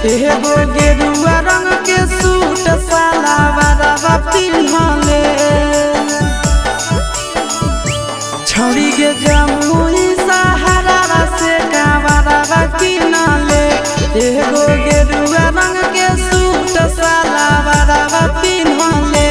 एगो गेरुआ रंग के सूट सलवारवा पिन्हले छौरी के जमुई सहारा से कावरवा किनले एगो गेरुआ रंग के सूट सलवारवा पिन्हले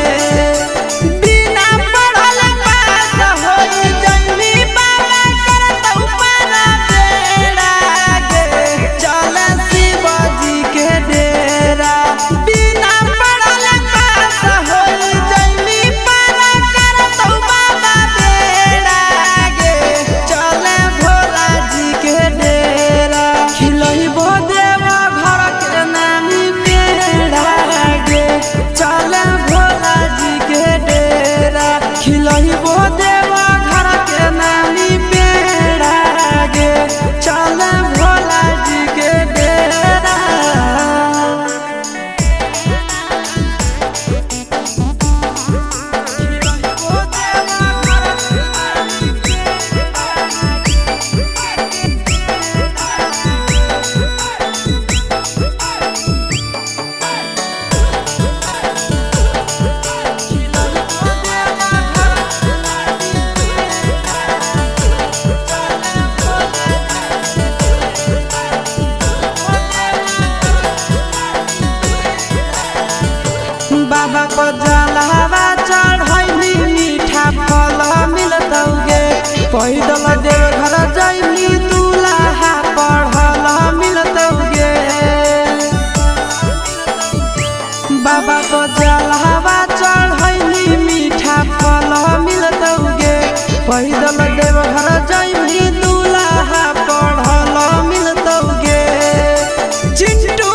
बाबा को जलावा चढ़ैली मीठा फल मिलतौगे पैदल देव घर जैली दूल्हा पढ़ल मिलतौगे बाबा को जलावा चढ़ैली मीठा फल मिलतौगे पैदल देव घर जैली दूल्हा पढ़ल मिलतौगे चिंटू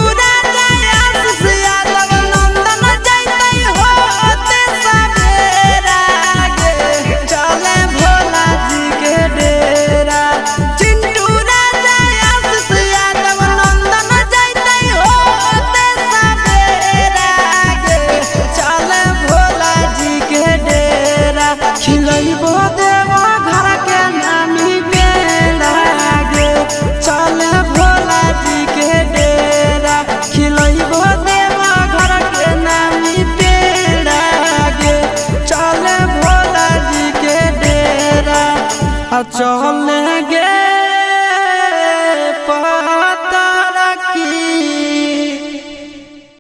चले